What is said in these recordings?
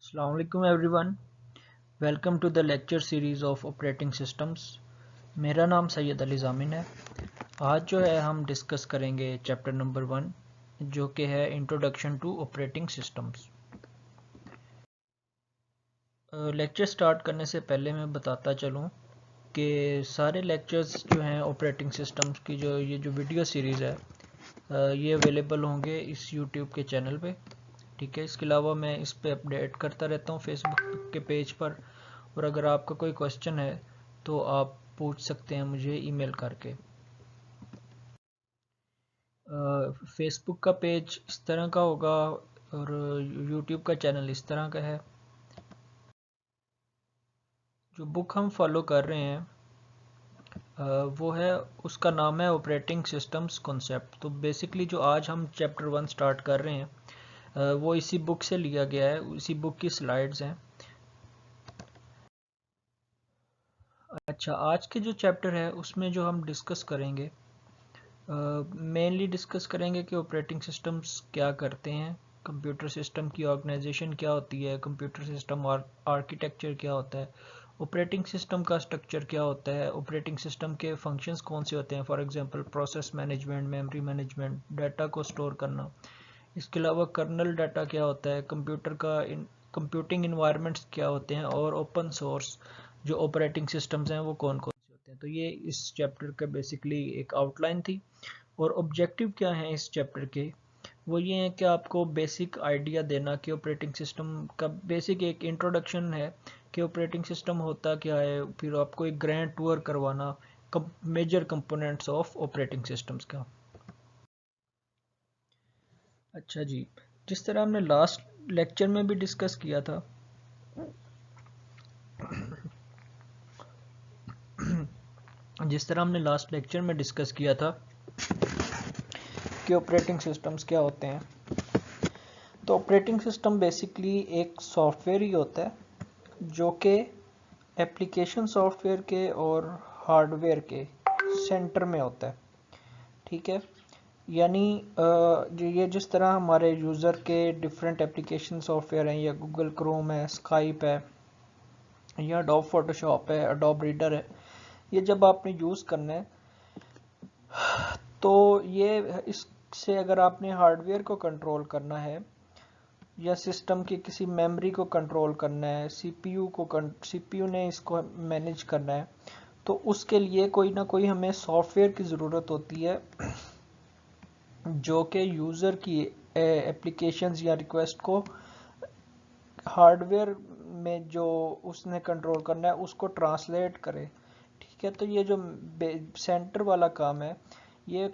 Assalamu alaikum everyone. Welcome to the lecture series of operating systems. मेरा नाम सैयद अली ज़ामिन है। आज जो है हम डिस्कस करेंगे चैप्टर नंबर 1 जो कि है introduction to operating systems. Lecture start करने से पहले मैं बताता चलूँ कि सारे लेक्चर्स जो हैं ऑपरेटिंग सिस्टम्स की जो वीडियो सीरीज़ है ये अवेलेबल होंगे इस यूट्यूब के चैनल पे। ठीक है, इसके अलावा मैं इस पे अपडेट करता रहता हूँ फेसबुक के पेज पर, और अगर आपका कोई क्वेश्चन है तो आप पूछ सकते हैं मुझे ईमेल करके। फेसबुक का पेज इस तरह का होगा और यूट्यूब का चैनल इस तरह का है। जो बुक हम फॉलो कर रहे हैं वो है, उसका नाम है ऑपरेटिंग सिस्टम्स कॉन्सेप्ट। तो बेसिकली जो आज हम चैप्टर 1 स्टार्ट कर रहे हैं वो इसी बुक से लिया गया है, इसी बुक की स्लाइड्स हैं। अच्छा, आज के जो चैप्टर है उसमें जो हम डिस्कस करेंगे मेनली डिस्कस करेंगे कि ऑपरेटिंग सिस्टम्स क्या करते हैं, कंप्यूटर सिस्टम की ऑर्गेनाइजेशन क्या होती है, कंप्यूटर सिस्टम आर्किटेक्चर क्या होता है, ऑपरेटिंग सिस्टम का स्ट्रक्चर क्या होता है, ऑपरेटिंग सिस्टम के फंक्शंस कौन से होते हैं, for example process management, memory management, data को स्टोर करना। इसके अलावा कर्नल डाटा क्या होता है, कंप्यूटर का कंप्यूटिंग इन्वायरमेंट्स क्या होते हैं, और ओपन सोर्स जो ऑपरेटिंग सिस्टम्स हैं वो कौन कौन से होते हैं। तो ये इस चैप्टर का बेसिकली एक आउटलाइन थी। और ऑब्जेक्टिव क्या है इस चैप्टर के, वो ये है कि आपको बेसिक आइडिया देना कि ऑपरेटिंग सिस्टम का बेसिक एक इंट्रोडक्शन है कि ऑपरेटिंग सिस्टम होता क्या है, फिर आपको एक ग्रैंड टूर करवाना major components of operating systems का। अच्छा जी, जिस तरह हमने लास्ट लेक्चर में भी डिस्कस किया था जिस तरह हमने लास्ट लेक्चर में डिस्कस किया था कि ऑपरेटिंग सिस्टम्स क्या होते हैं, तो ऑपरेटिंग सिस्टम बेसिकली एक सॉफ्टवेयर ही होता है जो कि एप्लीकेशन सॉफ्टवेयर के और हार्डवेयर के सेंटर में होता है। ठीक है, यानी ये जिस तरह हमारे यूज़र के डिफरेंट एप्लीकेशन सॉफ्टवेयर हैं, या गूगल क्रोम है, स्काइप है, या अडोब फोटोशॉप है, अडोब रीडर है, ये जब आपने यूज़ करना है तो ये इससे अगर आपने हार्डवेयर को कंट्रोल करना है या सिस्टम की किसी मेमोरी को कंट्रोल करना है, सीपीयू ने इसको मैनेज करना है, तो उसके लिए कोई ना कोई हमें सॉफ्टवेयर की ज़रूरत होती है जो कि यूज़र की एप्लीकेशंस या रिक्वेस्ट को हार्डवेयर में जो उसने कंट्रोल करना है उसको ट्रांसलेट करे। ठीक है, तो ये जो सेंटर वाला काम है ये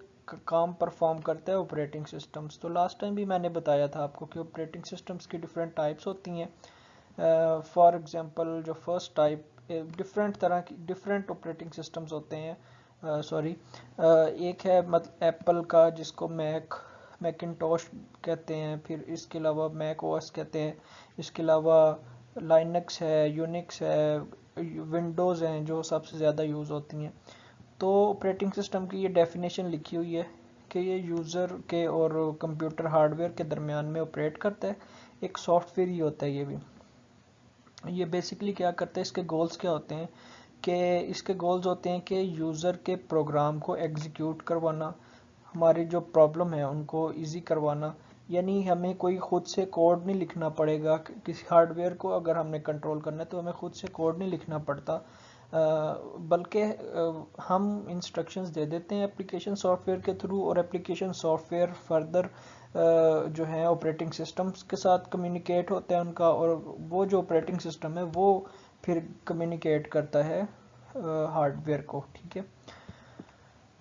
काम परफॉर्म करता है ऑपरेटिंग सिस्टम्स। तो लास्ट टाइम भी मैंने बताया था आपको कि ऑपरेटिंग सिस्टम्स की डिफरेंट टाइप्स होती हैं। फॉर एग्जांपल जो फर्स्ट टाइप, डिफरेंट तरह की डिफरेंट ऑपरेटिंग सिस्टम्स होते हैं। एक है मतलब एप्पल का जिसको मैकिनटॉश कहते हैं, फिर इसके अलावा मैक ओएस कहते हैं, इसके अलावा लाइनक्स है, यूनिक्स है, विंडोज़ हैं जो सबसे ज़्यादा यूज़ होती हैं। तो ऑपरेटिंग सिस्टम की ये डेफिनेशन लिखी हुई है कि ये यूज़र के और कंप्यूटर हार्डवेयर के दरमियान में ऑपरेट करता है, एक सॉफ्टवेयर ही होता है ये भी। ये बेसिकली क्या करता है, इसके गोल्स क्या होते हैं कि इसके गोल्स होते हैं कि यूज़र के प्रोग्राम को एग्जीक्यूट करवाना, हमारी जो प्रॉब्लम है उनको इजी करवाना। यानी हमें कोई खुद से कोड नहीं लिखना पड़ेगा, किसी हार्डवेयर को अगर हमने कंट्रोल करना है तो हमें खुद से कोड नहीं लिखना पड़ता, बल्कि हम इंस्ट्रक्शंस दे देते हैं एप्लीकेशन सॉफ्टवेयर के थ्रू, और एप्लीकेशन सॉफ्टवेयर फर्दर जो है ऑपरेटिंग सिस्टम्स के साथ कम्युनिकेट होता है उनका, और वो जो ऑपरेटिंग सिस्टम है वो फिर कम्युनिकेट करता है हार्डवेयर को। ठीक है,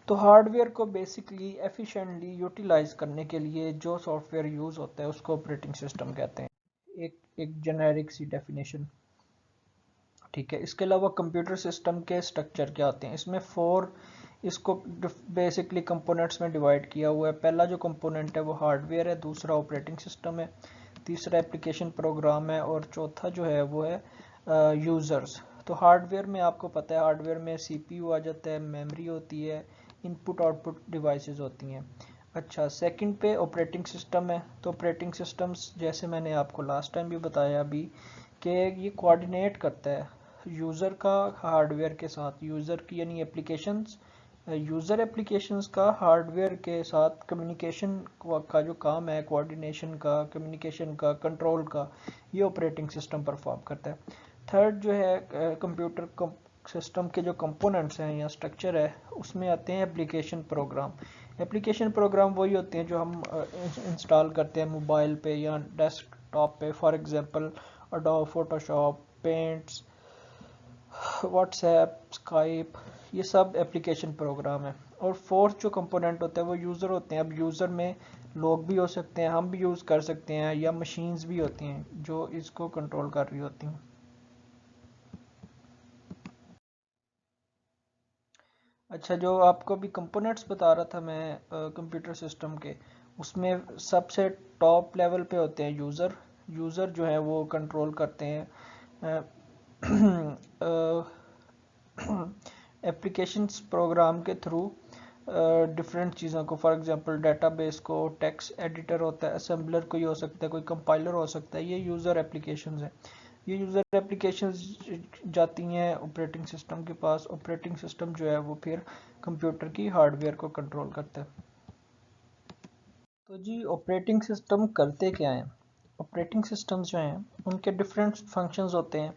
तो हार्डवेयर को बेसिकली एफिशिएंटली यूटिलाइज करने के लिए जो सॉफ्टवेयर यूज़ होता है उसको ऑपरेटिंग सिस्टम कहते हैं, एक जेनेरिक सी डेफिनेशन। ठीक है, इसके अलावा कंप्यूटर सिस्टम के स्ट्रक्चर क्या होते हैं, इसमें 4 इसको बेसिकली कंपोनेंट्स में डिवाइड किया हुआ है। पहला जो कंपोनेंट है वो हार्डवेयर है, दूसरा ऑपरेटिंग सिस्टम है, तीसरा एप्लीकेशन प्रोग्राम है, और चौथा जो है वो है यूज़र्स। तो हार्डवेयर में आपको पता है, हार्डवेयर में सीपीयू आ जाता है, मेमोरी होती है, इनपुट आउटपुट डिवाइसेस होती हैं। अच्छा, सेकंड पे ऑपरेटिंग सिस्टम है। तो ऑपरेटिंग सिस्टम्स जैसे मैंने आपको लास्ट टाइम भी बताया अभी कि ये कोऑर्डिनेट करता है यूज़र का हार्डवेयर के साथ, यूज़र की यानी एप्लीकेशंस, यूज़र एप्लीकेशंस का हार्डवेयर के साथ कम्युनिकेशन का जो काम है, कोऑर्डिनेशन का, कम्युनिकेशन का, कंट्रोल का, ये ऑपरेटिंग सिस्टम परफॉर्म करता है। थर्ड जो है कंप्यूटर सिस्टम के जो कंपोनेंट्स हैं या स्ट्रक्चर है, उसमें आते हैं एप्लीकेशन प्रोग्राम। एप्लीकेशन प्रोग्राम वही होते हैं जो हम इंस्टॉल करते हैं मोबाइल पे या डेस्कटॉप पे, for example Adobe Photoshop, paints, WhatsApp, Skype, ये सब एप्लीकेशन प्रोग्राम है। और फोर्थ जो कंपोनेंट होता है वो यूज़र होते हैं। अब यूज़र में लोग भी हो सकते हैं, हम भी यूज़ कर सकते हैं, या मशीन्स भी होती हैं जो इसको कंट्रोल कर रही होती हैं। अच्छा, जो आपको भी कंपोनेंट्स बता रहा था मैं कंप्यूटर सिस्टम के, उसमें सबसे टॉप लेवल पे होते हैं यूज़र। यूज़र जो है वो कंट्रोल करते हैं एप्लीकेशंस प्रोग्राम के थ्रू डिफरेंट चीज़ों को, फॉर एग्जांपल डेटाबेस को, टेक्स्ट एडिटर होता है, असेंबलर कोई हो सकता है, कोई कंपाइलर हो सकता है, ये यूज़र एप्लीकेशंस हैं। ये यूज़र एप्लीकेशंस जाती हैं ऑपरेटिंग सिस्टम के पास। ऑपरेटिंग सिस्टम जो है वो फिर कंप्यूटर की हार्डवेयर को कंट्रोल करता है। तो जी ऑपरेटिंग सिस्टम करते क्या हैं? ऑपरेटिंग सिस्टम्स जो हैं उनके डिफरेंट फंक्शंस होते हैं।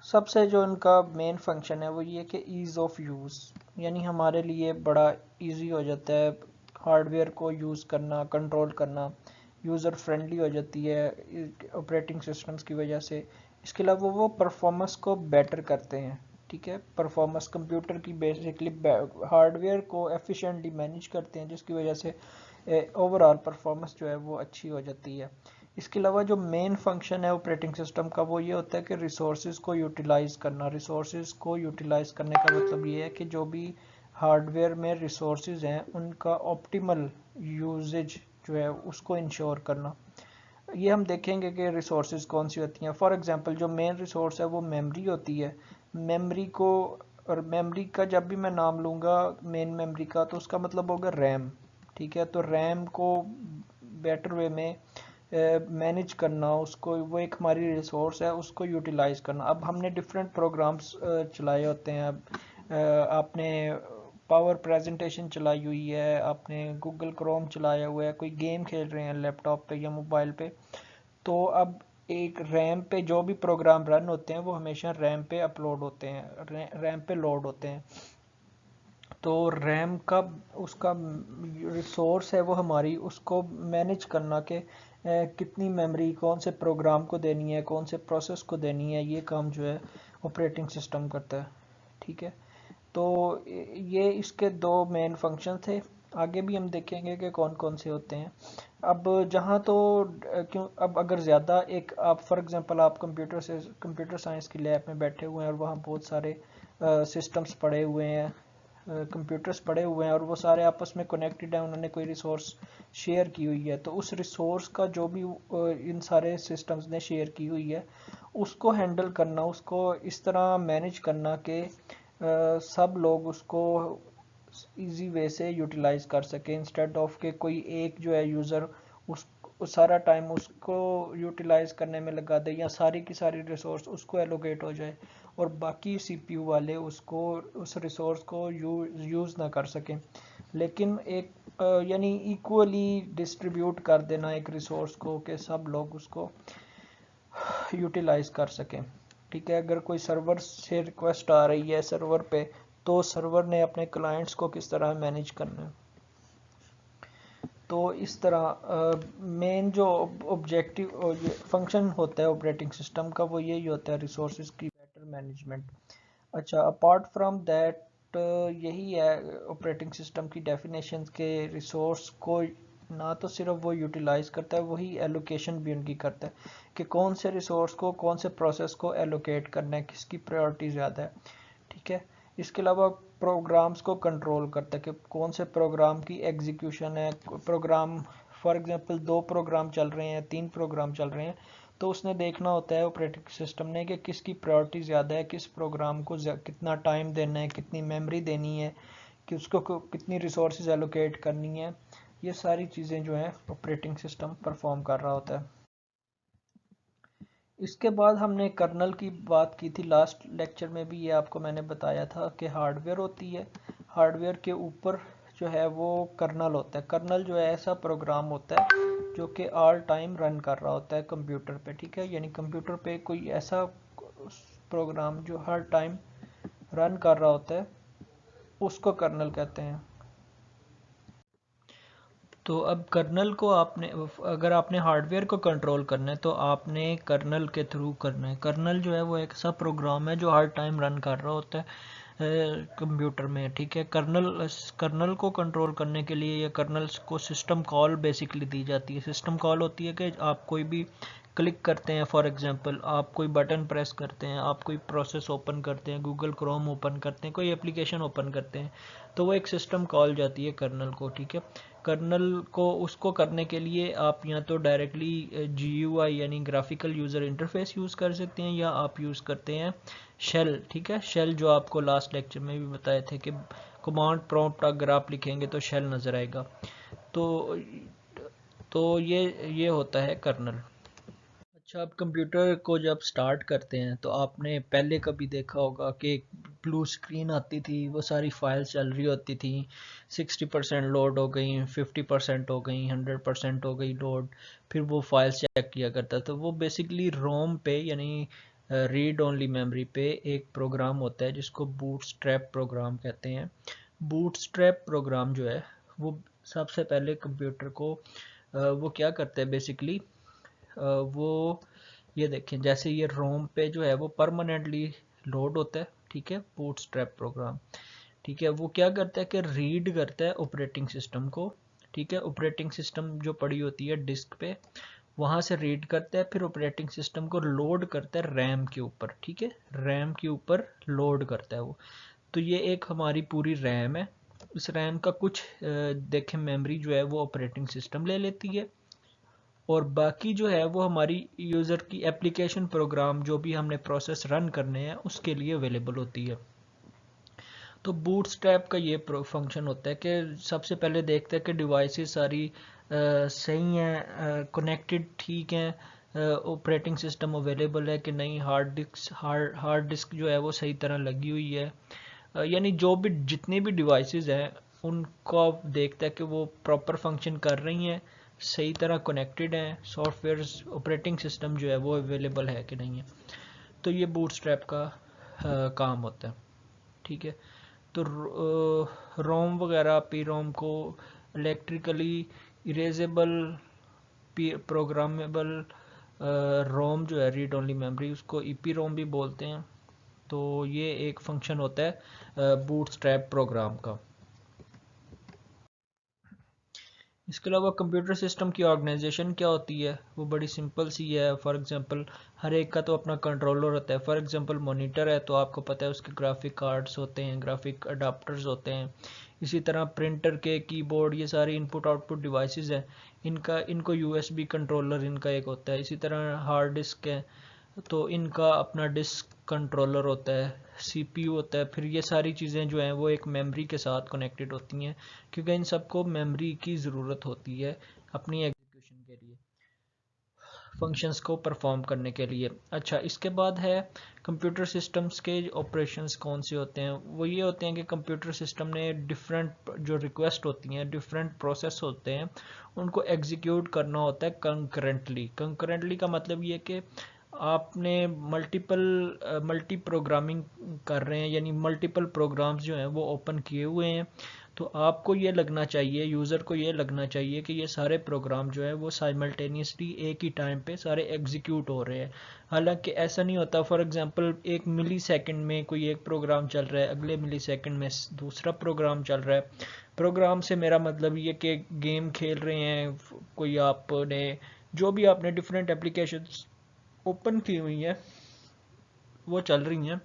सबसे जो इनका मेन फंक्शन है वो ये कि ईज़ ऑफ यूज़, यानी हमारे लिए बड़ा इजी हो जाता है हार्डवेयर को यूज़ करना, कंट्रोल करना, यूज़र फ्रेंडली हो जाती है ऑपरेटिंग सिस्टम्स की वजह से। इसके अलावा वो परफॉर्मेंस को बेटर करते हैं। ठीक है, परफॉर्मेंस कंप्यूटर की बेसिकली हार्डवेयर को एफिशिएंटली मैनेज करते हैं, जिसकी वजह से ओवरऑल परफॉर्मेंस जो है वो अच्छी हो जाती है। इसके अलावा जो मेन फंक्शन है ऑपरेटिंग सिस्टम का वो ये होता है कि रिसोर्सेज को यूटिलाइज करना। रिसोर्सेज को यूटिलाइज करने का मतलब ये है कि जो भी हार्डवेयर में रिसोर्सेज हैं उनका ऑप्टिमल यूजेज जो है उसको इंश्योर करना। ये हम देखेंगे कि रिसोर्सेज कौन सी होती हैं। फॉर एग्जांपल जो मेन रिसोर्स है वो मेमोरी होती है। मेमोरी को, और मेमोरी का जब भी मैं नाम लूँगा मेन मेमोरी का, तो उसका मतलब होगा रैम। ठीक है, तो रैम को बेटर वे में मैनेज करना, उसको, वो एक हमारी रिसोर्स है, उसको यूटिलाइज करना। अब हमने डिफरेंट प्रोग्राम्स चलाए होते हैं। अब आपने पावर प्रेजेंटेशन चलाई हुई है, आपने गूगल क्रोम चलाया हुआ है, कोई गेम खेल रहे हैं लैपटॉप पे या मोबाइल पे, तो अब एक रैम पे जो भी प्रोग्राम रन होते हैं वो हमेशा रैम पे अपलोड होते हैं, रैम पे लोड होते हैं। तो रैम का उसका रिसोर्स है वो हमारी, उसको मैनेज करना कि कितनी मेमोरी कौन से प्रोग्राम को देनी है, कौन से प्रोसेस को देनी है, ये काम जो है ऑपरेटिंग सिस्टम करता है। ठीक है, तो ये इसके दो मेन फंक्शन थे। आगे भी हम देखेंगे कि कौन कौन से होते हैं। अब जहाँ तो क्यों, अब अगर ज़्यादा एक आप फॉर एग्जांपल आप कंप्यूटर साइंस की लैब में बैठे हुए हैं और वहाँ बहुत सारे सिस्टम्स पड़े हुए हैं, कंप्यूटर्स पड़े हुए हैं, और वो सारे आपस में कनेक्टेड हैं, उन्होंने कोई रिसोर्स शेयर की हुई है, तो उस रिसोर्स का जो भी इन सारे सिस्टम्स ने शेयर की हुई है उसको हैंडल करना, उसको इस तरह मैनेज करना कि सब लोग उसको इजी वे से यूटिलाइज कर सके, इंस्टेड ऑफ के कोई एक जो है यूज़र उस सारा टाइम उसको यूटिलाइज करने में लगा दे, या सारी की सारी रिसोर्स उसको एलोकेट हो जाए और बाकी सीपीयू वाले उसको, उस रिसोर्स को यूज़ ना कर सकें। लेकिन एक यानी इक्वली डिस्ट्रीब्यूट कर देना एक रिसोर्स को कि सब लोग उसको यूटिलाइज कर सकें। ठीक है, अगर कोई सर्वर से रिक्वेस्ट आ रही है सर्वर पे, तो सर्वर ने अपने क्लाइंट्स को किस तरह मैनेज करना है। तो इस तरह मेन जो ऑब्जेक्टिव फंक्शन होता है ऑपरेटिंग सिस्टम का वो यही होता है, रिसोर्सेज की बेटर मैनेजमेंट। अच्छा, अपार्ट फ्रॉम दैट यही है ऑपरेटिंग सिस्टम की डेफिनेशन के रिसोर्स को ना तो सिर्फ वो यूटिलाइज करता है, वही एलोकेशन भी उनकी करता है कि कौन से रिसोर्स को, कौन से प्रोसेस को एलोकेट करना है, किसकी प्रायोरिटी ज़्यादा है। ठीक है, इसके अलावा प्रोग्राम्स को कंट्रोल करता है कि कौन से प्रोग्राम की एग्जीक्यूशन है। प्रोग्राम फॉर एग्जांपल 2 प्रोग्राम चल रहे हैं, 3 प्रोग्राम चल रहे हैं, तो उसने देखना होता है ऑपरेटिंग सिस्टम ने कि किसकी प्रायोरिटी ज़्यादा है, किस प्रोग्राम को कितना टाइम देना है, कितनी मेमोरी देनी है, कि उसको कितनी रिसोर्सेज एलोकेट करनी है। ये सारी चीज़ें जो हैं ऑपरेटिंग सिस्टम परफॉर्म कर रहा होता है। इसके बाद हमने कर्नल की बात की थी लास्ट लेक्चर में भी, ये आपको मैंने बताया था कि हार्डवेयर होती है, हार्डवेयर के ऊपर जो है वो कर्नल होता है। कर्नल जो है ऐसा प्रोग्राम होता है जो कि ऑल टाइम रन कर रहा होता है कंप्यूटर पे, ठीक है। यानी कंप्यूटर पे कोई ऐसा प्रोग्राम जो हर टाइम रन कर रहा होता है उसको कर्नल कहते हैं। तो अब कर्नल को आपने, अगर आपने हार्डवेयर को कंट्रोल करना है तो आपने कर्नल के थ्रू करना है। कर्नल जो है वो एक ऐसा प्रोग्राम है जो हर टाइम रन कर रहा होता है कंप्यूटर में, ठीक है। कर्नल को कंट्रोल करने के लिए या कर्नल को सिस्टम कॉल बेसिकली दी जाती है। सिस्टम कॉल होती है कि आप कोई भी क्लिक करते हैं, फॉर एग्जांपल आप कोई बटन प्रेस करते हैं, आप कोई प्रोसेस ओपन करते हैं, गूगल क्रोम ओपन करते हैं, कोई एप्लीकेशन ओपन करते हैं, तो वो एक सिस्टम कॉल जाती है कर्नल को, ठीक है। कर्नल को उसको करने के लिए आप या तो डायरेक्टली GUI यानी ग्राफिकल यूज़र इंटरफेस यूज़ कर सकते हैं, या आप यूज़ करते हैं शेल, ठीक है। शेल जो आपको लास्ट लेक्चर में भी बताए थे कि कमांड प्रॉम्प्ट अगर आप लिखेंगे तो शेल नज़र आएगा। तो ये होता है कर्नल। अच्छा, आप कंप्यूटर को जब स्टार्ट करते हैं तो आपने पहले कभी देखा होगा कि एक ब्लू स्क्रीन आती थी, वो सारी फाइल्स चल रही होती थी, 60% लोड हो गई, 50% हो गई, 100% हो गई लोड, फिर वो फाइल्स चेक किया करता था। वो बेसिकली रोम पे यानी रीड ओनली मेमोरी पे एक प्रोग्राम होता है जिसको बूटस्ट्रैप प्रोग्राम कहते हैं। बूटस्ट्रैप प्रोग्राम जो है वो सबसे पहले कंप्यूटर को वो क्या करता है बेसिकली, वो ये देखें जैसे ये रोम पे जो है वो परमानेंटली लोड होता है, ठीक है, बूटस्ट्रैप प्रोग्राम, ठीक है। वो क्या करता है कि रीड करता है ऑपरेटिंग सिस्टम को, ठीक है। ऑपरेटिंग सिस्टम जो पड़ी होती है डिस्क पे, वहाँ से रीड करता है, फिर ऑपरेटिंग सिस्टम को लोड करता है रैम के ऊपर, ठीक है, रैम के ऊपर लोड करता है वो। तो ये एक हमारी पूरी रैम है। इस रैम का कुछ देखें मेमोरी जो है वो ऑपरेटिंग सिस्टम ले लेती है, और बाकी जो है वो हमारी यूज़र की एप्लीकेशन प्रोग्राम जो भी हमने प्रोसेस रन करने हैं उसके लिए अवेलेबल होती है। तो बूटस्ट्रैप का ये फंक्शन होता है कि सबसे पहले देखते हैं कि डिवाइसेस सारी सही हैं, कनेक्टेड ठीक हैं, ऑपरेटिंग सिस्टम अवेलेबल है कि नहीं, हार्ड डिस्क जो है वो सही तरह लगी हुई है, यानी जो भी जितनी भी डिवाइसेस हैं उनको आप देखते हैं कि वो प्रॉपर फंक्शन कर रही हैं, सही तरह कनेक्टेड हैं, सॉफ्टवेयर ऑपरेटिंग सिस्टम जो है वो अवेलेबल है कि नहीं है। तो ये बूटस्ट्रैप का काम होता है, ठीक है। तो रोम वगैरह पी रोम को इलेक्ट्रिकली इरेजेबल प्रोग्रामेबल रोम जो है रीड ओनली मेमोरी, उसको ईपी रोम भी बोलते हैं। तो ये एक फंक्शन होता है बूटस्ट्रैप प्रोग्राम का। इसके अलावा कंप्यूटर सिस्टम की ऑर्गेनाइजेशन क्या होती है, वो बड़ी सिंपल सी है। फॉर एग्जांपल हर एक का तो अपना कंट्रोलर होता है। फॉर एग्जांपल मॉनिटर है तो आपको पता है उसके ग्राफिक कार्ड्स होते हैं, ग्राफिक अडाप्टर्स होते हैं। इसी तरह प्रिंटर के कीबोर्ड, ये सारे इनपुट आउटपुट डिवाइसेस हैं, इनको यूएसबी कंट्रोलर इनका एक होता है। इसी तरह हार्ड डिस्क है तो इनका अपना डिस्क कंट्रोलर होता है, सीपीयू होता है। फिर ये सारी चीज़ें जो हैं वो एक मेमोरी के साथ कनेक्टेड होती हैं, क्योंकि इन सबको मेमोरी की ज़रूरत होती है अपनी एग्जीक्यूशन के लिए, फंक्शंस को परफॉर्म करने के लिए। अच्छा, इसके बाद है कंप्यूटर सिस्टम्स के ऑपरेशंस कौन से होते हैं। वो ये होते हैं कि कंप्यूटर सिस्टम ने डिफरेंट जो रिक्वेस्ट होती हैं, डिफरेंट प्रोसेस होते हैं, उनको एग्जीक्यूट करना होता है कंकरेंटली। कंकरेंटली का मतलब ये कि आपने मल्टी प्रोग्रामिंग कर रहे हैं, यानी मल्टीपल प्रोग्राम्स जो हैं वो ओपन किए हुए हैं। तो आपको ये लगना चाहिए, यूज़र को ये लगना चाहिए कि ये सारे प्रोग्राम जो है वो साइमल्टेनियसली एक ही टाइम पे सारे एग्जीक्यूट हो रहे हैं। हालांकि ऐसा नहीं होता। फॉर एग्जांपल एक मिली सेकेंड में कोई एक प्रोग्राम चल रहा है, अगले मिली सेकेंड में दूसरा प्रोग्राम चल रहा है। प्रोग्राम से मेरा मतलब ये कि गेम खेल रहे हैं कोई, आपने जो भी आपने डिफरेंट एप्लीकेशंस ओपन की हुई हैं वो चल रही हैं,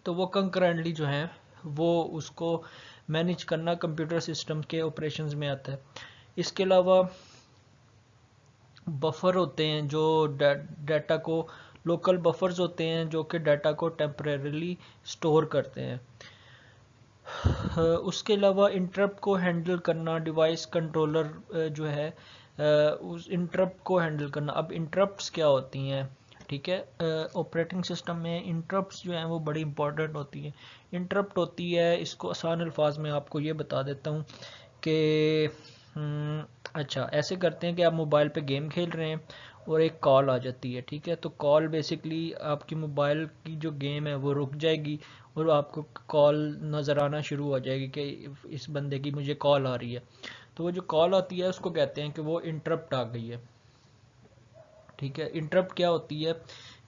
तो वो कंकरेंटली जो है वो उसको मैनेज करना कंप्यूटर सिस्टम के ऑपरेशंस में आता है। इसके अलावा बफर होते हैं जो डाटा को, लोकल बफर्स होते हैं जो कि डाटा को टेम्परेरीली स्टोर करते हैं। उसके अलावा इंटरप्ट को हैंडल करना, डिवाइस कंट्रोलर जो है उस इंटरप्ट को हैंडल करना। अब इंटरप्ट्स क्या होती हैं, ठीक है, ऑपरेटिंग सिस्टम में इंटरप्ट्स जो हैं वो बड़ी इंपॉर्टेंट होती हैं। इंटरप्ट होती है, इसको आसान अल्फाज में आपको ये बता देता हूँ कि अच्छा ऐसे करते हैं कि आप मोबाइल पे गेम खेल रहे हैं और एक कॉल आ जाती है, ठीक है। तो कॉल बेसिकली आपकी मोबाइल की जो गेम है वो रुक जाएगी और आपको कॉल नज़र आना शुरू हो जाएगी कि इस बंदे की मुझे कॉल आ रही है। तो वो जो कॉल आती है उसको कहते हैं कि वो इंटरप्ट आ गई है, ठीक है। इंटरप्ट क्या होती है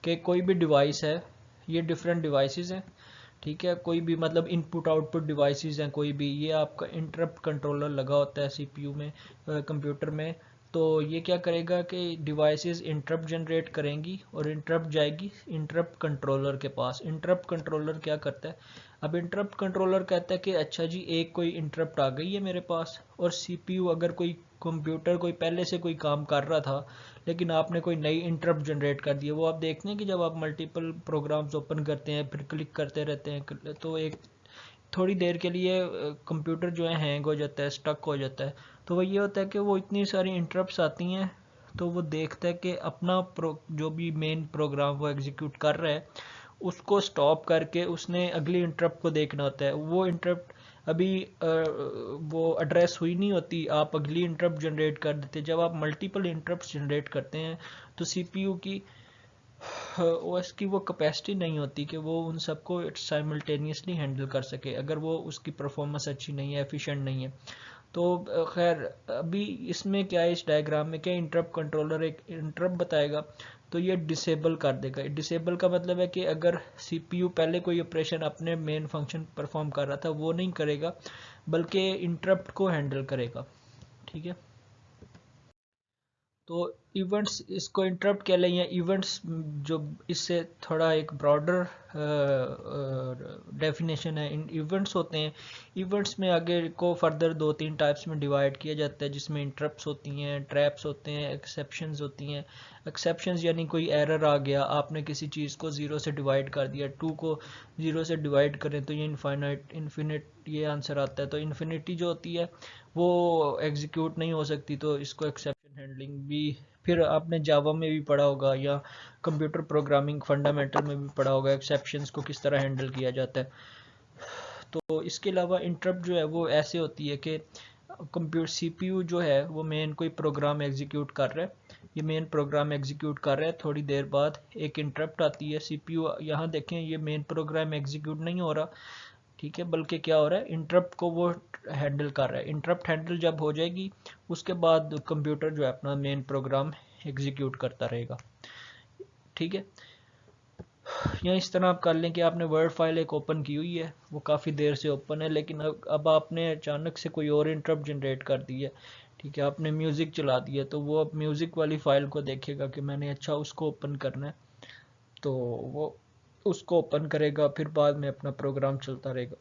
कि कोई भी डिवाइस है, ये डिफरेंट डिवाइसेस हैं, ठीक है, कोई भी मतलब इनपुट आउटपुट डिवाइसेस हैं कोई भी, ये आपका इंटरप्ट कंट्रोलर लगा होता है सीपीयू में, कंप्यूटर में। तो ये क्या करेगा कि डिवाइसेस इंटरप्ट जनरेट करेंगी और इंटरप्ट जाएगी इंटरप्ट कंट्रोलर के पास। इंटरप्ट कंट्रोलर क्या करता है, अब इंटरप्ट कंट्रोलर कहता है कि अच्छा जी एक कोई इंटरप्ट आ गई है मेरे पास, और सीपीयू अगर कोई कंप्यूटर कोई पहले से कोई काम कर रहा था लेकिन आपने कोई नई इंटरप्ट जनरेट कर दी है। वो आप देखते हैं कि जब आप मल्टीपल प्रोग्राम्स ओपन करते हैं फिर क्लिक करते रहते हैं तो एक थोड़ी देर के लिए कंप्यूटर जो है हैंग हो जाता है, स्टक हो जाता है। तो वो ये होता है कि वो इतनी सारी इंटरप्ट्स आती हैं तो वो देखता है कि अपना जो भी मेन प्रोग्राम वो एग्जीक्यूट कर रहा है उसको स्टॉप करके उसने अगली इंटरप्ट को देखना होता है। वो इंटरप्ट अभी वो एड्रेस हुई नहीं होती, आप अगली इंटरप्ट जनरेट कर देते। जब आप मल्टीपल इंटरप्ट जनरेट करते हैं तो सीपीयू की ओएस की वो कैपेसिटी नहीं होती कि वो उन सबको साइमल्टेनियसली हैंडल कर सके, अगर वो उसकी परफॉर्मेंस अच्छी नहीं है, एफिशिएंट नहीं है। तो खैर अभी इसमें क्या है, इस डायग्राम में क्या, इंटरप्ट कंट्रोलर एक इंटरप्ट बताएगा तो ये डिसेबल कर देगा। डिसेबल का मतलब है कि अगर सीपीयू पहले कोई ऑपरेशन अपने मेन फंक्शन परफॉर्म कर रहा था वो नहीं करेगा बल्कि इंटरप्ट को हैंडल करेगा, ठीक है। तो इवेंट्स, इसको इंटरप्ट कह लें या इवेंट्स, जो इससे थोड़ा एक ब्रॉडर डेफिनेशन है। इन इवेंट्स होते हैं, इवेंट्स में आगे को फर्दर दो तीन टाइप्स में डिवाइड किया जाता है जिसमें इंटरप्ट्स होती हैं, ट्रैप्स होते हैं, एक्सेप्शंस होती हैं। एक्सेप्शंस यानी कोई एरर आ गया, आपने किसी चीज़ को ज़ीरो से डिवाइड कर दिया, टू को ज़ीरो से डिवाइड करें तो ये इन्फिनिट ये आंसर आता है। तो इन्फिनिटी जो होती है वो एग्जीक्यूट नहीं हो सकती, तो इसको एक्सेप्शन हैंडलिंग भी, फिर आपने जावा में भी पढ़ा होगा या कंप्यूटर प्रोग्रामिंग फंडामेंटल में भी पढ़ा होगा एक्सेप्शंस को किस तरह हैंडल किया जाता है। तो इसके अलावा इंटरप्ट जो है वो ऐसे होती है कि कंप्यूटर सीपीयू जो है वो मेन कोई प्रोग्राम एग्जीक्यूट कर रहा है, ये मेन प्रोग्राम एग्जीक्यूट कर रहा है, थोड़ी देर बाद एक इंटरप्ट आती है। सीपीयू यहाँ देखें ये मेन प्रोग्राम एग्जीक्यूट नहीं हो रहा, ठीक है, बल्कि क्या हो रहा है, इंटरप्ट को वो हैंडल कर रहा है। इंटरप्ट हैंडल जब हो जाएगी उसके बाद कंप्यूटर जो है अपना मेन प्रोग्राम एग्जीक्यूट करता रहेगा, ठीक है। या इस तरह आप कर लें कि आपने वर्ड फाइल एक ओपन की हुई है, वो काफ़ी देर से ओपन है, लेकिन अब आपने अचानक से कोई और इंटरप्ट जनरेट कर दी है, ठीक है, आपने म्यूज़िक चला दिया तो वो अब म्यूज़िक वाली फ़ाइल को देखेगा कि मैंने अच्छा उसको ओपन करना है, तो वो उसको ओपन करेगा, फिर बाद में अपना प्रोग्राम चलता रहेगा।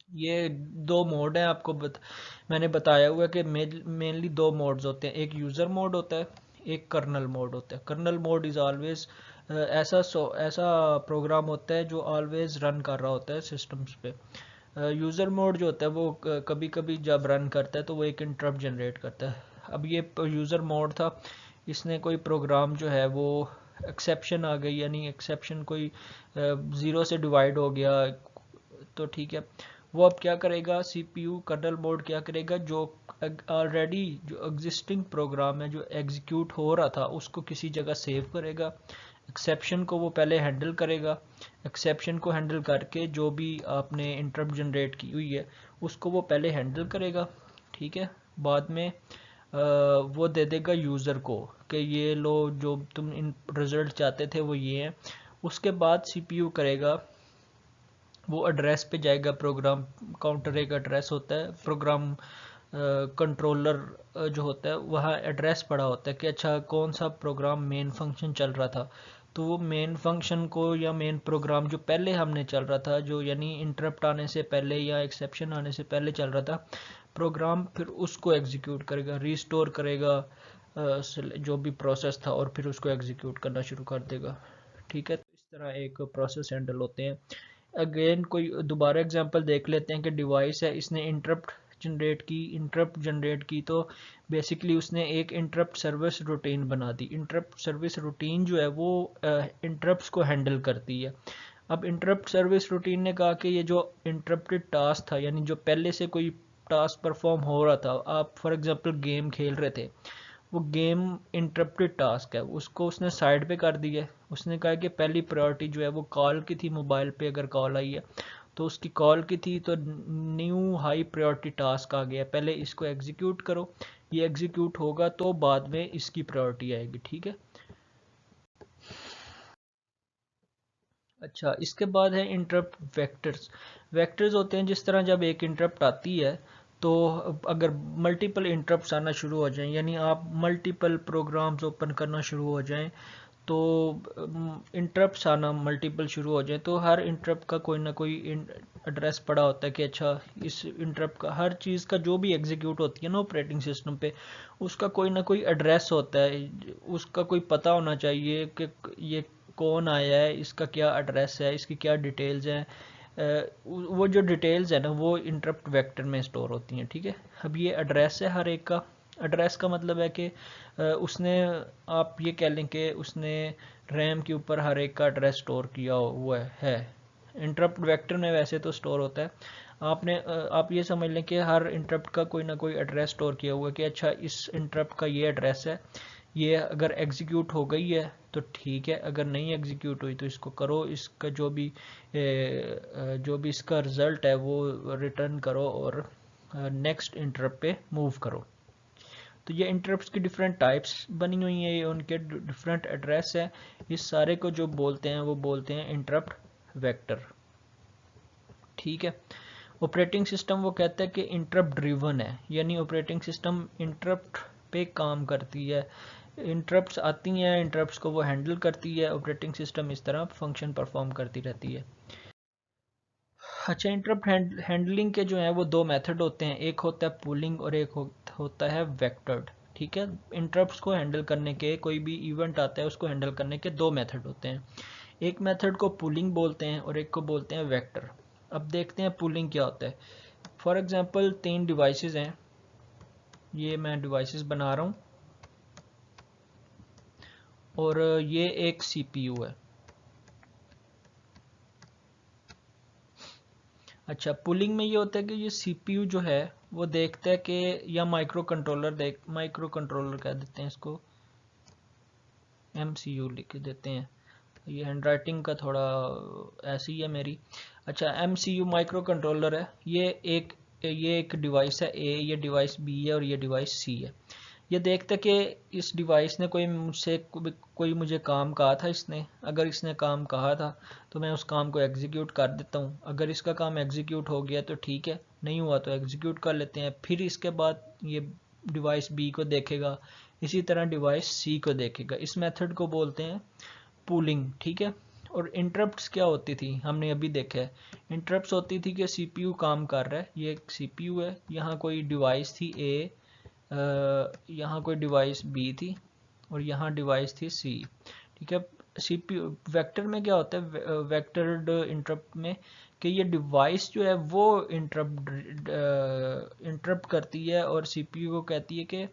ये दो मोड हैं आपको मैंने बताया हुआ है कि मेनली दो मोड्स होते हैं, एक यूज़र मोड होता है, एक कर्नल मोड होता है। कर्नल मोड इज़ ऑलवेज ऐसा प्रोग्राम होता है जो ऑलवेज रन कर रहा होता है सिस्टम्स पे। यूज़र मोड जो होता है वो कभी कभी जब रन करता है तो वो एक इंटरप्ट जनरेट करता है। अब ये यूज़र मोड था, इसने कोई प्रोग्राम जो है वो एक्सेप्शन आ गई, यानी एक्सेप्शन कोई ज़ीरो से डिवाइड हो गया, तो ठीक है, वो अब क्या करेगा, सीपीयू कर्नल मोड क्या करेगा, जो ऑलरेडी जो एग्जिस्टिंग प्रोग्राम है जो एग्जीक्यूट हो रहा था उसको किसी जगह सेव करेगा, एक्सेप्शन को वो पहले हैंडल करेगा, एक्सेप्शन को हैंडल करके जो भी आपने इंटरप्ट जनरेट की हुई है उसको वो पहले हैंडल करेगा, ठीक है। बाद में वो दे देगा यूज़र को कि ये लो जो तुम इन रिज़ल्ट चाहते थे वो ये हैं। उसके बाद सीपीयू करेगा, वो एड्रेस पे जाएगा, प्रोग्राम काउंटर एक एड्रेस होता है, प्रोग्राम कंट्रोलर जो होता है वहाँ एड्रेस पड़ा होता है कि अच्छा कौन सा प्रोग्राम मेन फंक्शन चल रहा था। तो वो मेन फंक्शन को या मेन प्रोग्राम जो पहले हमने चल रहा था, जो यानी इंटरप्ट आने से पहले या एक्सेप्शन आने से पहले चल रहा था प्रोग्राम, फिर उसको एग्जीक्यूट करेगा, रीस्टोर करेगा जो भी प्रोसेस था और फिर उसको एग्जीक्यूट करना शुरू कर देगा, ठीक है। तो इस तरह एक प्रोसेस हैंडल होते हैं। अगेन कोई दोबारा एग्जांपल देख लेते हैं कि डिवाइस है, इसने इंटरप्ट जनरेट की तो बेसिकली उसने एक इंटरप्ट सर्विस रूटीन बना दी। इंटरप्ट सर्विस रूटीन जो है वो इंटरप्ट्स को हैंडल करती है। अब इंटरप्ट सर्विस रूटीन ने कहा कि ये जो इंटरप्टेड टास्क था, यानी जो पहले से कोई टास्क परफॉर्म हो रहा था, आप फॉर एग्जांपल गेम खेल रहे थे, वो गेम इंटरप्टेड टास्क है, उसको उसने साइड पे कर दिया है। उसने कहा कि पहली प्रायोरिटी जो है वो कॉल की थी, मोबाइल पे अगर कॉल आई है तो उसकी कॉल की थी, तो न्यू हाई प्रायोरिटी टास्क आ गया, पहले इसको एग्जीक्यूट करो, ये एग्जीक्यूट होगा तो बाद में इसकी प्रायोरिटी आएगी। ठीक है। अच्छा, इसके बाद है इंटरप्ट वेक्टर्स। वेक्टर्स होते हैं जिस तरह जब एक इंटरप्ट आती है तो अगर मल्टीपल इंटरप्ट्स आना शुरू हो जाएं, यानी आप मल्टीपल प्रोग्राम्स ओपन करना शुरू हो जाएं, तो इंटरप्ट्स आना मल्टीपल शुरू हो जाए, तो हर इंटरप्ट का कोई ना कोई एड्रेस पड़ा होता है कि अच्छा इस इंटरप्ट का, हर चीज़ का जो भी एग्जीक्यूट होती है ना ऑपरेटिंग सिस्टम पे, उसका कोई ना कोई एड्रेस होता है, उसका कोई पता होना चाहिए कि ये कौन आया है, इसका क्या एड्रेस है, इसकी क्या डिटेल्स हैं। वो जो डिटेल्स है ना वो इंटरप्ट वेक्टर में स्टोर होती हैं। ठीक है। अब ये एड्रेस है हर एक का। एड्रेस का मतलब है कि उसने, आप ये कह लें कि उसने रैम के ऊपर हर एक का एड्रेस स्टोर किया हुआ है। इंटरप्ट वेक्टर में वैसे तो स्टोर होता है, आप ये समझ लें कि हर इंटरप्ट का कोई ना कोई एड्रेस स्टोर किया हुआ है कि अच्छा इस इंटरप्ट का ये एड्रेस है, ये अगर एग्जीक्यूट हो गई है तो ठीक है, अगर नहीं एग्जीक्यूट हुई तो इसको करो, इसका जो भी इसका रिज़ल्ट है वो रिटर्न करो और नेक्स्ट इंटरप्ट पे मूव करो। तो ये इंटरप्ट्स की डिफरेंट टाइप्स बनी हुई हैं, ये उनके डिफरेंट एड्रेस है। इस सारे को जो बोलते हैं वो बोलते हैं इंटरप्ट वेक्टर। ठीक है। ऑपरेटिंग सिस्टम वो कहता है कि इंटरप्ट ड्रिवन है, यानी ऑपरेटिंग सिस्टम इंटरप्ट पे काम करती है, इंटरप्ट्स आती हैं, इंटरप्ट्स को वो हैंडल करती है, ऑपरेटिंग सिस्टम इस तरह फंक्शन परफॉर्म करती रहती है। अच्छा, इंटरप्ट हैंडलिंग के जो हैं वो दो मेथड होते हैं, एक होता है पुलिंग और एक होता है वेक्टर्ड। ठीक है। इंटरप्ट्स को हैंडल करने के, कोई भी इवेंट आता है उसको हैंडल करने के दो मेथड होते हैं, एक मेथड को पुलिंग बोलते हैं और एक को बोलते हैं वेक्टर। अब देखते हैं पुलिंग क्या होता है। फॉर एग्जांपल 3 डिवाइसेस हैं, ये मैं डिवाइसेस बना रहा हूँ और ये एक सीपीयू है। अच्छा, पुलिंग में ये होता है कि ये सीपीयू जो है वो देखता है कि, या माइक्रो कंट्रोलर कह देते हैं इसको, एमसीयू लिख देते हैं, ये हैंडराइटिंग का थोड़ा ऐसी है मेरी। अच्छा, एमसीयू माइक्रो कंट्रोलर है, ये एक डिवाइस है ए, ये डिवाइस बी है और ये डिवाइस सी है। ये देखते कि इस डिवाइस ने कोई मुझे काम कहा था, इसने अगर इसने काम कहा था तो मैं उस काम को एग्जीक्यूट कर देता हूँ, अगर इसका काम एग्जीक्यूट हो गया तो ठीक है, नहीं हुआ तो एग्जीक्यूट कर लेते हैं, फिर इसके बाद ये डिवाइस बी को देखेगा, इसी तरह डिवाइस सी को देखेगा। इस मेथड को बोलते हैं पूलिंग। ठीक है। और इंटरप्ट्स क्या होती थी, हमने अभी देखा है। इंटरप्ट्स होती थी कि सीपीयू काम कर रहा है, ये एक सीपीयू है, यहाँ कोई डिवाइस थी ए, यहाँ कोई डिवाइस बी थी और यहाँ डिवाइस थी सी। ठीक है। सीपीयू वेक्टर में क्या होता है, वेक्टर्ड इंटरप्ट में, कि ये डिवाइस जो है वो इंटरप्ट करती है और सीपीयू को कहती है कि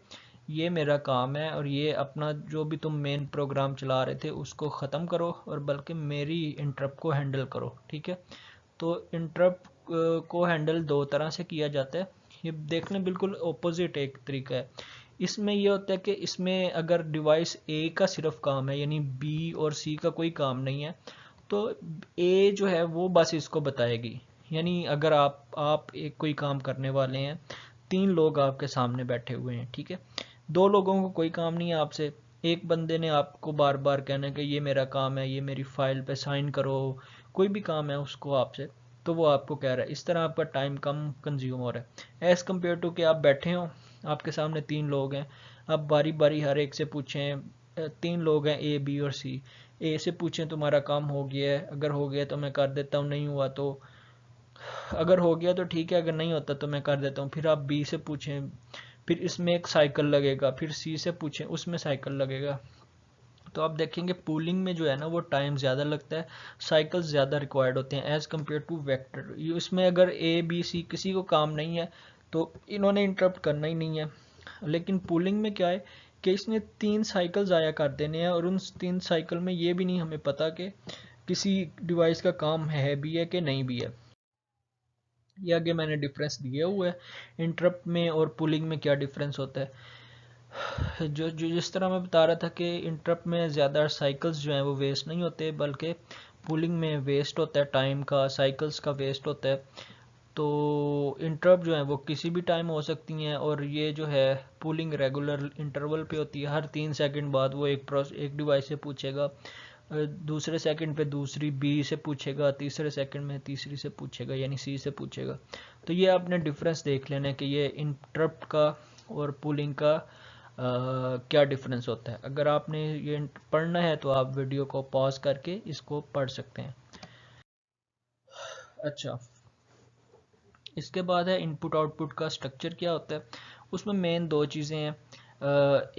ये मेरा काम है और ये अपना जो भी तुम मेन प्रोग्राम चला रहे थे उसको ख़त्म करो और बल्कि मेरी इंटरप्ट को हैंडल करो। ठीक है। तो इंटरप्ट को हैंडल दो तरह से किया जाता है, ये देखने बिल्कुल ऑपोजिट एक तरीका है। इसमें ये होता है कि इसमें अगर डिवाइस ए का सिर्फ काम है, यानी बी और सी का कोई काम नहीं है, तो ए जो है वो बस इसको बताएगी। यानी अगर आप एक कोई काम करने वाले हैं, 3 लोग आपके सामने बैठे हुए हैं, ठीक है, 2 लोगों को कोई काम नहीं है आपसे, एक बंदे ने आपको बार बार कहना कि ये मेरा काम है, ये मेरी फाइल पे साइन करो, कोई भी काम है उसको आपसे, तो वो आपको कह रहा है, इस तरह आपका टाइम कम कंज्यूम हो रहा है एज़ कम्पेयर टू कि आप बैठे हो, आपके सामने 3 लोग हैं, आप बारी बारी हर एक से पूछें, 3 लोग हैं ए बी और सी, ए से पूछें तुम्हारा काम हो गया है, अगर हो गया तो मैं कर देता हूँ, नहीं हुआ तो, अगर हो गया तो ठीक है, अगर नहीं होता तो मैं कर देता हूँ, फिर आप बी से पूछें, फिर इसमें एक साइकिल लगेगा, फिर सी से पूछें उसमें साइकिल लगेगा। तो आप देखेंगे पूलिंग में जो है ना वो टाइम ज़्यादा लगता है, साइकिल्स ज़्यादा रिक्वायर्ड होते हैं एज़ कम्पेयर टू वेक्टर। इसमें अगर ए बी सी किसी को काम नहीं है तो इन्होंने इंटरप्ट करना ही नहीं है। लेकिन पूलिंग में क्या है कि इसने 3 साइकिल्स आया कर देने हैं, और उन 3 साइकिल में ये भी नहीं हमें पता कि किसी डिवाइस का काम है भी है कि नहीं भी है। ये आगे मैंने डिफरेंस दिया हुआ है इंटरप्ट में और पुलिंग में क्या डिफरेंस होता है। जो जो जिस तरह मैं बता रहा था कि इंटरप्ट में ज़्यादा साइकिल्स जो हैं वो वेस्ट नहीं होते, बल्कि पुलिंग में वेस्ट होता है टाइम का, साइकिल्स का वेस्ट होता है। तो इंटरप्ट जो है वो किसी भी टाइम हो सकती हैं, और ये जो है पुलिंग रेगुलर इंटरवल पे होती है। हर 3 सेकंड बाद वो एक डिवाइस से पूछेगा, दूसरे सेकंड पे दूसरी बी से पूछेगा, तीसरे सेकंड में तीसरी से पूछेगा यानी सी से पूछेगा। तो ये आपने डिफरेंस देख लेना है कि ये इंटरप्ट का और पुलिंग का क्या डिफरेंस होता है। अगर आपने ये पढ़ना है तो आप वीडियो को पॉज करके इसको पढ़ सकते हैं। अच्छा, इसके बाद है इनपुट आउटपुट का स्ट्रक्चर क्या होता है। उसमें मेन 2 चीज़ें हैं।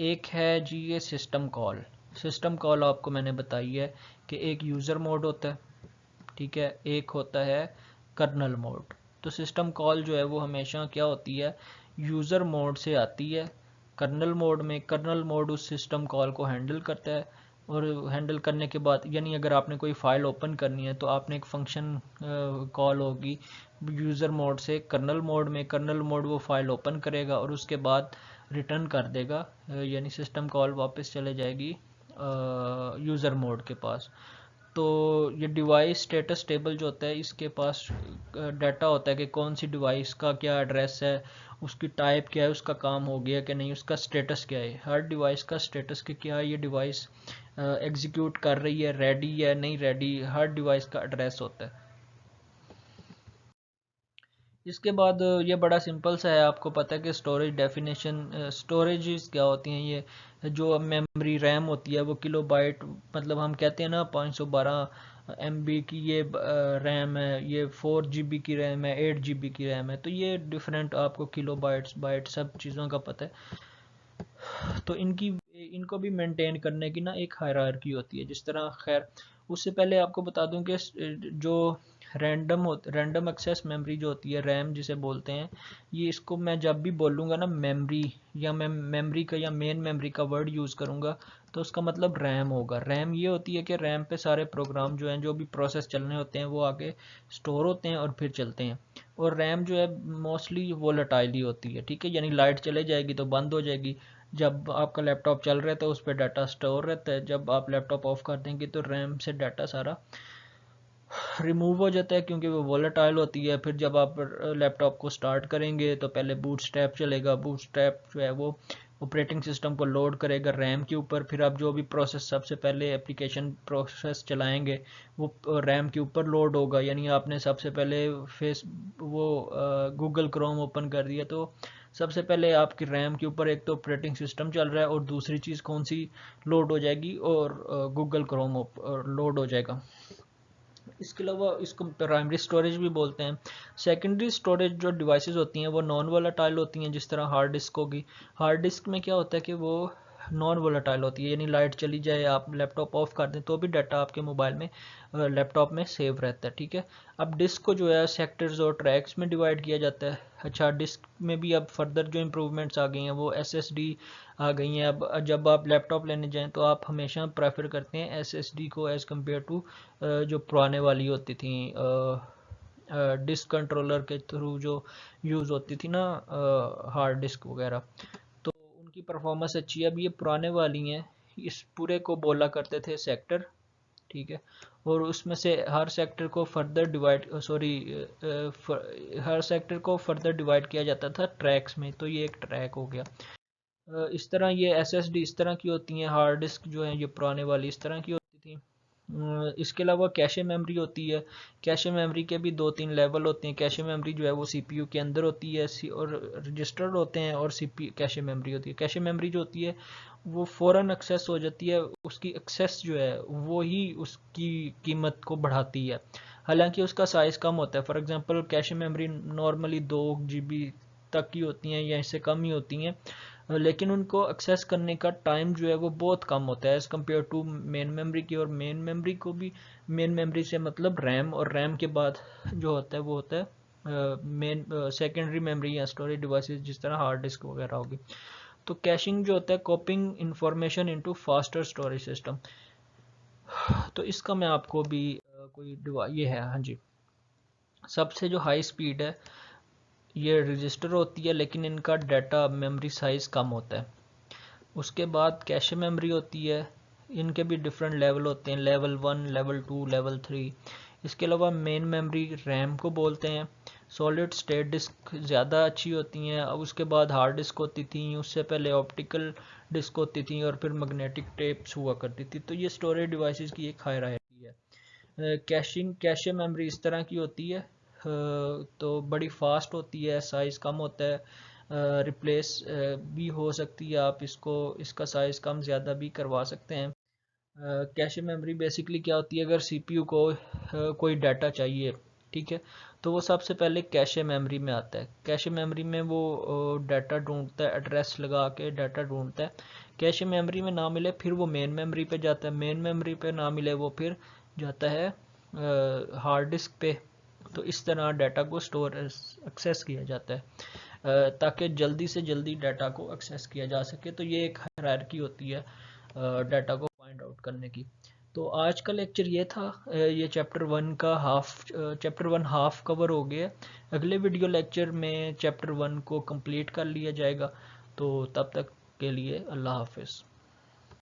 एक है जी ये सिस्टम कॉल। सिस्टम कॉल आपको मैंने बताई है कि एक यूज़र मोड होता है, ठीक है, एक होता है कर्नल मोड। तो सिस्टम कॉल जो है वो हमेशा क्या होती है, यूज़र मोड से आती है कर्नल मोड में। कर्नल मोड उस सिस्टम कॉल को हैंडल करता है, और हैंडल करने के बाद यानी अगर आपने कोई फ़ाइल ओपन करनी है तो आपने एक फंक्शन कॉल होगी यूज़र मोड से कर्नल मोड में। कर्नल मोड वो फ़ाइल ओपन करेगा और उसके बाद रिटर्न कर देगा, यानी सिस्टम कॉल वापस चले जाएगी यूज़र मोड के पास। तो ये डिवाइस स्टेटस टेबल जो होता है इसके पास डाटा होता है कि कौन सी डिवाइस का क्या एड्रेस है, उसकी टाइप क्या है, उसका काम हो गया कि नहीं, उसका स्टेटस क्या है। हर डिवाइस का स्टेटस कि क्या ये डिवाइस एग्जीक्यूट कर रही है, रेडी है नहीं रेडी, हर डिवाइस का एड्रेस होता है। इसके बाद ये बड़ा सिंपल सा है, आपको पता है कि स्टोरेज डेफिनेशन, स्टोरेज क्या होती हैं, ये जो मेमोरी रैम होती है वो किलोबाइट, मतलब हम कहते हैं ना 512 MB की ये रैम है, ये 4 GB की रैम है, 8 GB की रैम है। तो ये डिफरेंट आपको किलोबाइट्स बाइट सब चीज़ों का पता है। तो इनको भी मेंटेन करने की ना एक हायरार्की होती है जिस तरह। खैर उससे पहले आपको बता दूं कि जो रैंडम एक्सेस मेमोरी जो होती है, रैम जिसे बोलते हैं, ये इसको मैं जब भी बोलूँगा ना मेमोरी, या मैं मेमोरी का या मेन मेमोरी का वर्ड यूज़ करूँगा तो उसका मतलब रैम होगा। रैम ये होती है कि रैम पे सारे प्रोग्राम जो हैं, जो भी प्रोसेस चलने होते हैं वो आगे स्टोर होते हैं और फिर चलते हैं। और रैम जो है मोस्टली वोलेटाइल ही होती है, ठीक है, यानी लाइट चले जाएगी तो बंद हो जाएगी। जब आपका लैपटॉप चल रहा है तो उस पर डाटा स्टोर रहता है, जब आप लैपटॉप ऑफ कर देंगे तो रैम से डाटा सारा रिमूव हो जाता है क्योंकि वो वोलेटाइल होती है। फिर जब आप लैपटॉप को स्टार्ट करेंगे तो पहले बूटस्ट्रैप चलेगा, बूटस्ट्रैप जो है वो ऑपरेटिंग सिस्टम को लोड करेगा रैम के ऊपर। फिर आप जो भी प्रोसेस सबसे पहले एप्लीकेशन प्रोसेस चलाएंगे वो रैम के ऊपर लोड होगा। यानी आपने सबसे पहले वो गूगल क्रोम ओपन कर दिया तो सबसे पहले आपकी रैम के ऊपर एक तो ऑपरेटिंग सिस्टम चल रहा है, और दूसरी चीज़ कौन सी लोड हो जाएगी, और गूगल क्रोम लोड हो जाएगा। इसके अलावा इसको प्राइमरी स्टोरेज भी बोलते हैं। सेकेंडरी स्टोरेज जो डिवाइसेस होती हैं वो नॉन वोलेटाइल होती हैं, जिस तरह हार्ड डिस्क होगी। हार्ड डिस्क में क्या होता है कि वो नॉन वोलेटाइल होती है, यानी लाइट चली जाए, आप लैपटॉप ऑफ कर दें तो भी डाटा आपके मोबाइल में लैपटॉप में सेव रहता है, ठीक है। अब डिस्क को जो है सेक्टर्स और ट्रैक्स में डिवाइड किया जाता है। अच्छा, डिस्क में भी अब फर्दर जो इम्प्रूवमेंट्स आ गई हैं वो SSD आ गई हैं। अब जब आप लैपटॉप लेने जाएं तो आप हमेशा प्रेफर करते हैं SSD को एज़ कम्पेयर टू जो पुराने वाली होती थी डिस्क कंट्रोलर के थ्रू जो यूज़ होती थी ना हार्ड डिस्क वगैरह, तो उनकी परफॉर्मेंस अच्छी है। अब ये पुराने वाली हैं, इस पूरे को बोला करते थे सेक्टर, ठीक है, और उसमें से हर सेक्टर को फर्दर डिवाइड हर सेक्टर को फर्दर डिवाइड किया जाता था ट्रैक्स में। तो ये एक ट्रैक हो गया। इस तरह ये SSD इस तरह की होती हैं, हार्ड डिस्क जो है ये पुराने वाली इस तरह की होती थी। इसके अलावा कैशे मेमोरी होती है। कैशे मेमोरी के भी 2-3 लेवल होते हैं। कैशे मेमोरी जो है वो CPU के अंदर होती है, और रजिस्टर्ड होते हैं, और CPU कैशे मेमोरी होती है। कैशे मेमोरी जो होती है वो फ़ौरन एक्सेस हो जाती है, उसकी एक्सेस जो है वो ही उसकी कीमत को बढ़ाती है, हालांकि उसका साइज़ कम होता है। For example cache memory normally 2 GB तक की होती हैं या इससे कम ही होती हैं। लेकिन उनको एक्सेस करने का टाइम जो है वो बहुत कम होता है as compare to main memory की। और मेन मेमोरी को भी, मेन मेमोरी से मतलब रैम, और रैम के बाद जो होता है वो होता है मेन सेकेंडरी मेमोरी या स्टोरेज डिवाइसेस, जिस तरह हार्ड डिस्क वगैरह होगी। तो कैशिंग जो होता है कॉपिंग information into faster storage system. तो इसका मैं आपको भी कोई ये है, हाँ जी, सबसे जो हाई स्पीड है ये रजिस्टर होती है, लेकिन इनका डाटा मेमोरी साइज़ कम होता है। उसके बाद कैशे मेमोरी होती है, इनके भी डिफरेंट लेवल होते हैं, लेवल 1, लेवल 2, लेवल 3। इसके अलावा मेन मेमोरी रैम को बोलते हैं। सॉलिड स्टेट डिस्क ज़्यादा अच्छी होती हैं। अब उसके बाद हार्ड डिस्क होती थी, उससे पहले ऑप्टिकल डिस्क होती थी, और फिर मैग्नेटिक टेप्स हुआ करती थी। तो ये स्टोरेज डिवाइसेस की एक हायरार्की है। कैशे मेमोरी इस तरह की होती है, तो बड़ी फास्ट होती है, साइज़ कम होता है, रिप्लेस भी हो सकती है, आप इसको, इसका साइज़ कम ज़्यादा भी करवा सकते हैं। कैशे मेमोरी बेसिकली क्या होती है, अगर सीपीयू को कोई डाटा चाहिए, ठीक है, तो वो सबसे पहले कैशे मेमोरी में आता है। कैशे मेमोरी में वो डाटा ढूंढता है, एड्रेस लगा के डाटा ढूंढता है। कैशे मेमोरी में ना मिले फिर वो मेन मेमोरी पे जाता है, मेन मेमोरी पे ना मिले वो फिर जाता है हार्ड डिस्क पे। तो इस तरह डाटा को स्टोर एक्सेस किया जाता है ताकि जल्दी से जल्दी डाटा को एक्सेस किया जा सके। तो ये एक हायरार्की होती है डाटा को फाइंड आउट करने की। तो आज का लेक्चर ये था, ये चैप्टर वन हाफ कवर हो गया। अगले वीडियो लेक्चर में चैप्टर 1 को कंप्लीट कर लिया जाएगा। तो तब तक के लिए अल्लाह हाफिज़।